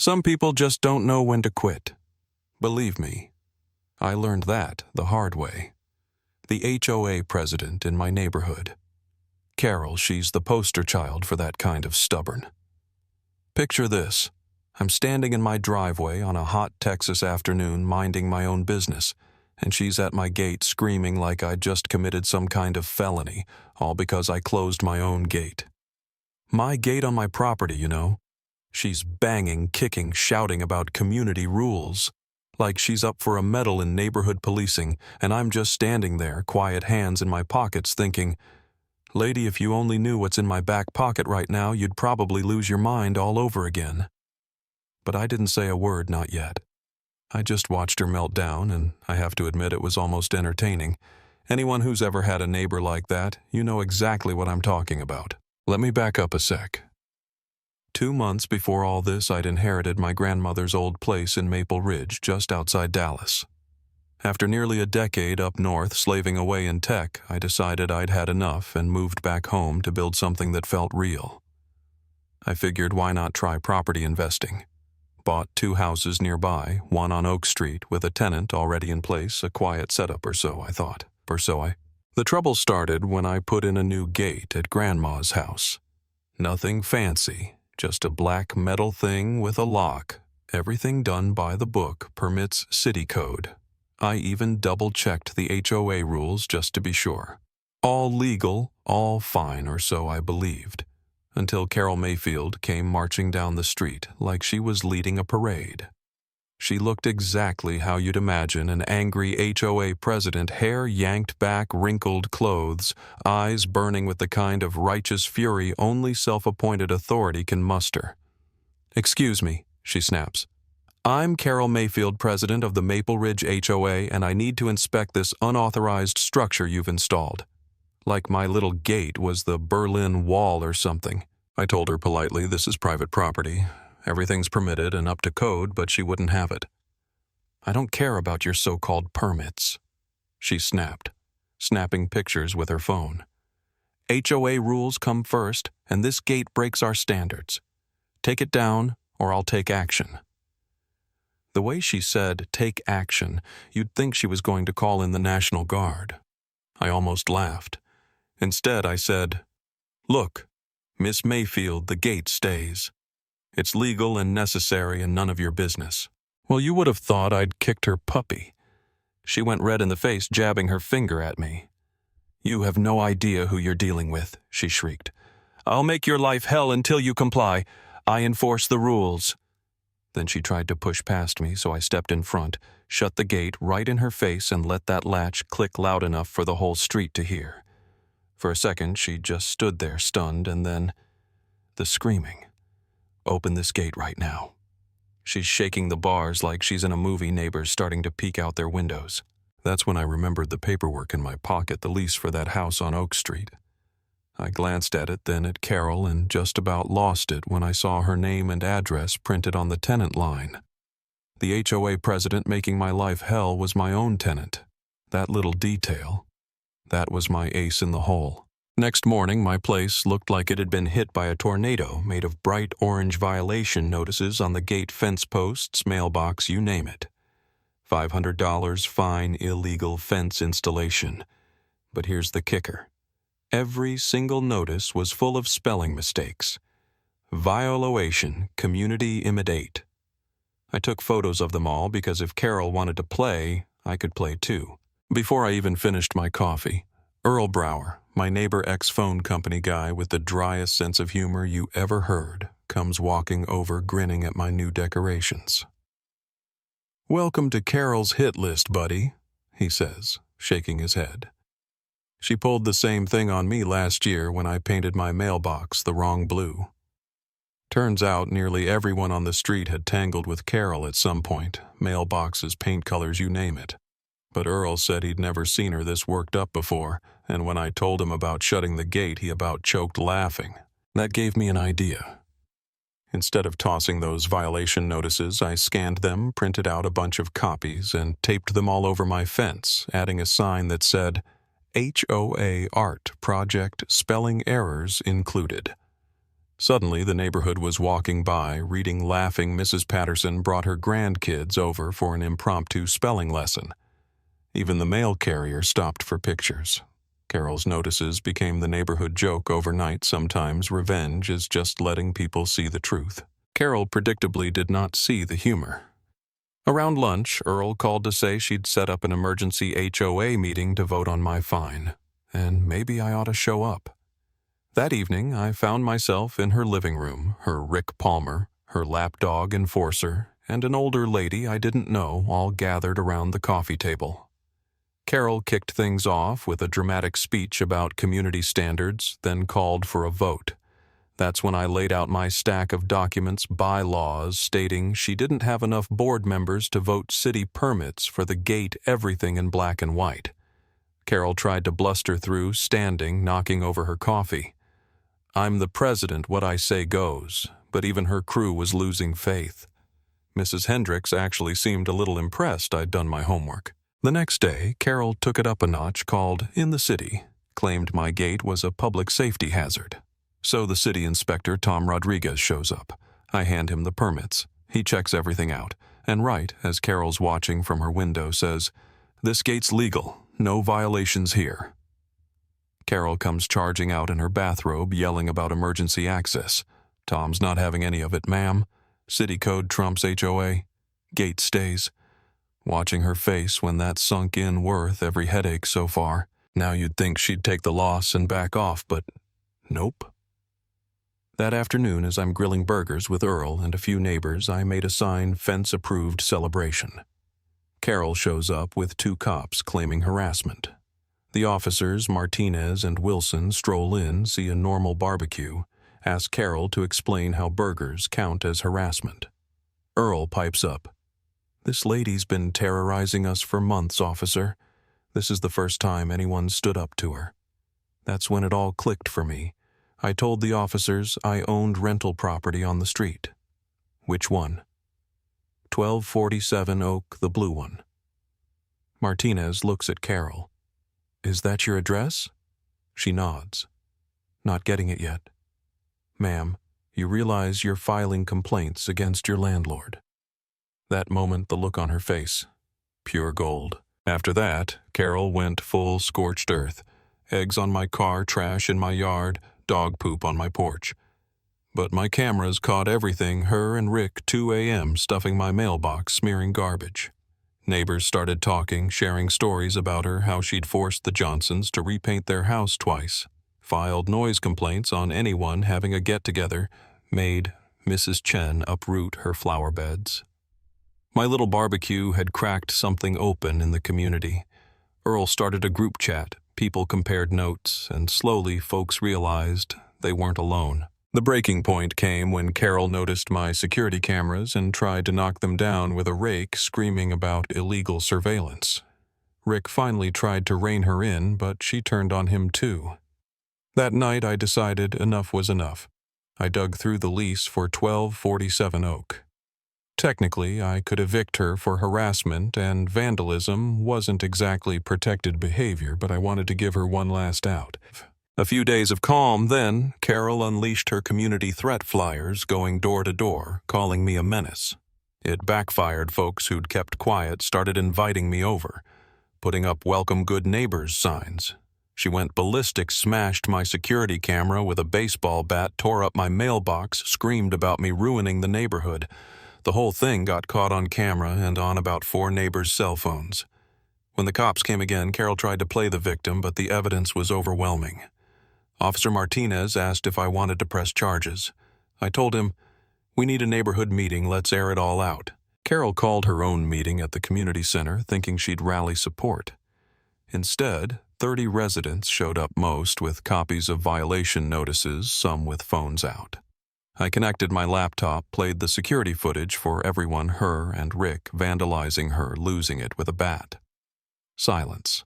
Some people just don't know when to quit. Believe me, I learned that the hard way. The HOA president in my neighborhood. Carol, she's the poster child for that kind of stubborn. Picture this. I'm standing in my driveway on a hot Texas afternoon minding my own business, and she's at my gate screaming like I'd just committed some kind of felony, all because I closed my own gate. My gate on my property, you know. She's banging, kicking, shouting about community rules, like she's up for a medal in neighborhood policing, and I'm just standing there, quiet hands in my pockets, thinking, "Lady, if you only knew what's in my back pocket right now, you'd probably lose your mind all over again." But I didn't say a word, not yet. I just watched her melt down, and I have to admit it was almost entertaining. Anyone who's ever had a neighbor like that, you know exactly what I'm talking about. Let me back up a sec. 2 months before all this, I'd inherited my grandmother's old place in Maple Ridge, just outside Dallas. After nearly a decade up north slaving away in tech, I decided I'd had enough and moved back home to build something that felt real. I figured, why not try property investing? Bought 2 houses nearby, one on Oak Street with a tenant already in place, a quiet setup or so, I thought. The trouble started when I put in a new gate at Grandma's house. Nothing fancy, just a black metal thing with a lock. Everything done by the book, permits city code. I even double-checked the HOA rules just to be sure. All legal, all fine, or so I believed. Until Carol Mayfield came marching down the street like she was leading a parade. She looked exactly how you'd imagine an angry HOA president, hair yanked back, wrinkled clothes, eyes burning with the kind of righteous fury only self-appointed authority can muster. "Excuse me," she snaps. "I'm Carol Mayfield, president of the Maple Ridge HOA, and I need to inspect this unauthorized structure you've installed." Like my little gate was the Berlin Wall or something. I told her politely, this is private property. Everything's permitted and up to code, but she wouldn't have it. "I don't care about your so-called permits," she snapped, snapping pictures with her phone. "HOA rules come first, and this gate breaks our standards. Take it down, or I'll take action." The way she said, "take action," you'd think she was going to call in the National Guard. I almost laughed. Instead, I said, "Look, Miss Mayfield, the gate stays. It's legal and necessary and none of your business." Well, you would have thought I'd kicked her puppy. She went red in the face, jabbing her finger at me. "You have no idea who you're dealing with," she shrieked. "I'll make your life hell until you comply. I enforce the rules." Then she tried to push past me, so I stepped in front, shut the gate right in her face, and let that latch click loud enough for the whole street to hear. For a second, she just stood there stunned, and then the screaming. "Open this gate right now." She's shaking the bars like she's in a movie, neighbors starting to peek out their windows. That's when I remembered the paperwork in my pocket, the lease for that house on Oak Street. I glanced at it, then at Carol, and just about lost it when I saw her name and address printed on the tenant line. The HOA president making my life hell was my own tenant. That little detail, that was my ace in the hole. Next morning, my place looked like it had been hit by a tornado made of bright orange violation notices on the gate fence posts, mailbox, you name it. $500 fine, illegal fence installation. But here's the kicker. Every single notice was full of spelling mistakes. Violation, community imitate. I took photos of them all because if Carol wanted to play, I could play too. Before I even finished my coffee, Earl Brower, my neighbor ex-phone company guy with the driest sense of humor you ever heard, comes walking over grinning at my new decorations. "Welcome to Carol's hit list, buddy," he says, shaking his head. "She pulled the same thing on me last year when I painted my mailbox the wrong blue." Turns out nearly everyone on the street had tangled with Carol at some point, mailboxes, paint colors, you name it. But Earl said he'd never seen her this worked up before, and when I told him about shutting the gate, he about choked laughing. That gave me an idea. Instead of tossing those violation notices, I scanned them, printed out a bunch of copies, and taped them all over my fence, adding a sign that said, HOA Art Project Spelling Errors Included. Suddenly, the neighborhood was walking by, reading laughing Mrs. Patterson brought her grandkids over for an impromptu spelling lesson. Even the mail carrier stopped for pictures. Carol's notices became the neighborhood joke overnight. Sometimes revenge is just letting people see the truth. Carol predictably did not see the humor. Around lunch, Earl called to say she'd set up an emergency HOA meeting to vote on my fine, and maybe I ought to show up. That evening, I found myself in her living room, her Rick Palmer, her lapdog Enforcer, and an older lady I didn't know all gathered around the coffee table. Carol kicked things off with a dramatic speech about community standards, then called for a vote. That's when I laid out my stack of documents, bylaws, stating she didn't have enough board members to vote city permits for the gate, everything in black and white. Carol tried to bluster through, standing, knocking over her coffee. I'm the president, what I say goes, but even her crew was losing faith. Mrs. Hendricks actually seemed a little impressed I'd done my homework. The next day, Carol took it up a notch, called In the City, claimed my gate was a public safety hazard. So the city inspector, Tom Rodriguez, shows up. I hand him the permits. He checks everything out, and right as Carol's watching from her window says, "This gate's legal, no violations here." Carol comes charging out in her bathrobe, yelling about emergency access. Tom's not having any of it, ma'am. City code trumps HOA. Gate stays. Watching her face when that sunk in worth every headache so far. Now you'd think she'd take the loss and back off, but nope. That afternoon, as I'm grilling burgers with Earl and a few neighbors, I made a sign, fence-approved celebration. Carol shows up with 2 cops claiming harassment. The officers, Martinez and Wilson, stroll in, see a normal barbecue, ask Carol to explain how burgers count as harassment. Earl pipes up. "This lady's been terrorizing us for months, officer. This is the first time anyone stood up to her." That's when it all clicked for me. I told the officers I owned rental property on the street. Which one? 1247 Oak, the blue one. Martinez looks at Carol. "Is that your address?" She nods. "Not getting it yet." "Ma'am, you realize you're filing complaints against your landlord." That moment, the look on her face. Pure gold. After that, Carol went full scorched earth. Eggs on my car, trash in my yard, dog poop on my porch. But my cameras caught everything, her and Rick 2 a.m. stuffing my mailbox, smearing garbage. Neighbors started talking, sharing stories about her, how she'd forced the Johnsons to repaint their house twice, filed noise complaints on anyone having a get-together, made Mrs. Chen uproot her flower beds. My little barbecue had cracked something open in the community. Earl started a group chat. People compared notes, and slowly folks realized they weren't alone. The breaking point came when Carol noticed my security cameras and tried to knock them down with a rake, screaming about illegal surveillance. Rick finally tried to rein her in, but she turned on him too. That night I decided enough was enough. I dug through the lease for 1247 Oak. Technically, I could evict her for harassment, and vandalism wasn't exactly protected behavior, but I wanted to give her one last out. A few days of calm, then Carol unleashed her community threat flyers, going door to door, calling me a menace. It backfired. Folks who'd kept quiet started inviting me over, putting up welcome good neighbors signs. She went ballistic, smashed my security camera with a baseball bat, tore up my mailbox, screamed about me ruining the neighborhood. The whole thing got caught on camera and on about 4 neighbors' cell phones. When the cops came again, Carol tried to play the victim, but the evidence was overwhelming. Officer Martinez asked if I wanted to press charges. I told him, "We need a neighborhood meeting, let's air it all out." Carol called her own meeting at the community center, thinking she'd rally support. Instead, 30 residents showed up, most with copies of violation notices, some with phones out. I connected my laptop, played the security footage for everyone, her and Rick vandalizing her, losing it with a bat. Silence.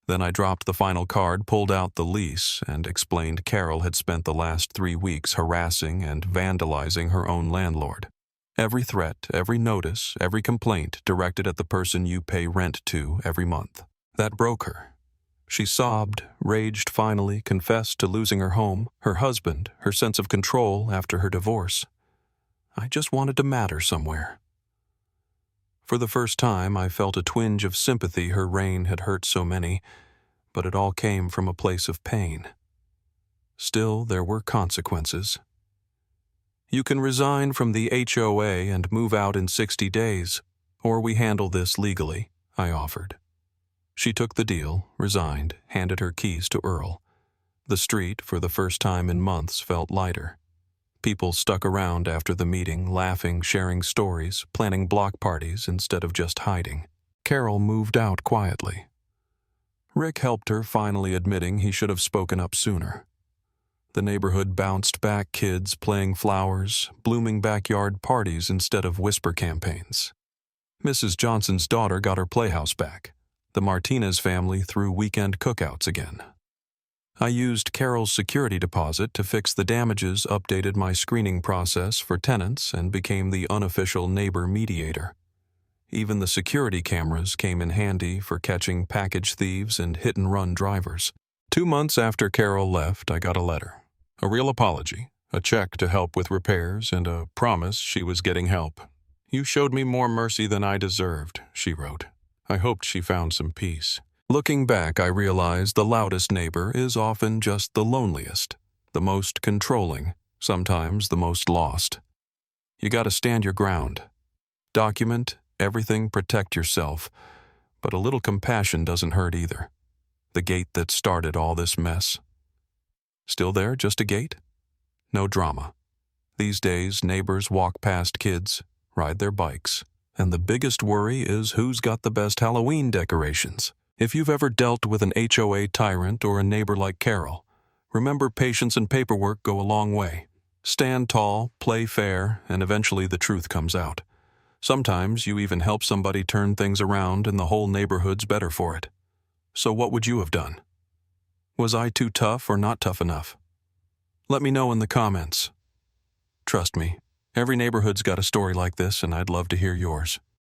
Then I dropped the final card, pulled out the lease, and explained Carol had spent the last 3 weeks harassing and vandalizing her own landlord. Every threat, every notice, every complaint directed at the person you pay rent to every month. That broke her. She sobbed, raged finally, confessed to losing her home, her husband, her sense of control after her divorce. I just wanted to matter somewhere. For the first time, I felt a twinge of sympathy. Her reign had hurt so many, but it all came from a place of pain. Still, there were consequences. You can resign from the HOA and move out in 60 days, or we handle this legally, I offered. She took the deal, resigned, handed her keys to Earl. The street, for the first time in months, felt lighter. People stuck around after the meeting, laughing, sharing stories, planning block parties instead of just hiding. Carol moved out quietly. Rick helped her, finally admitting he should have spoken up sooner. The neighborhood bounced back, kids playing flowers, blooming backyard parties instead of whisper campaigns. Mrs. Johnson's daughter got her playhouse back. The Martinez family threw weekend cookouts again. I used Carol's security deposit to fix the damages, updated my screening process for tenants, and became the unofficial neighbor mediator. Even the security cameras came in handy for catching package thieves and hit-and-run drivers. 2 months after Carol left, I got a letter. A real apology, a check to help with repairs, and a promise she was getting help. "You showed me more mercy than I deserved," she wrote. I hoped she found some peace. Looking back, I realized the loudest neighbor is often just the loneliest, the most controlling, sometimes the most lost. You gotta stand your ground. Document everything, protect yourself, but a little compassion doesn't hurt either. The gate that started all this mess. Still there, just a gate? No drama. These days, neighbors walk past kids, ride their bikes, and the biggest worry is who's got the best Halloween decorations. If you've ever dealt with an HOA tyrant or a neighbor like Carol, remember patience and paperwork go a long way. Stand tall, play fair, and eventually the truth comes out. Sometimes you even help somebody turn things around and the whole neighborhood's better for it. So what would you have done? Was I too tough or not tough enough? Let me know in the comments. Trust me, every neighborhood's got a story like this, and I'd love to hear yours.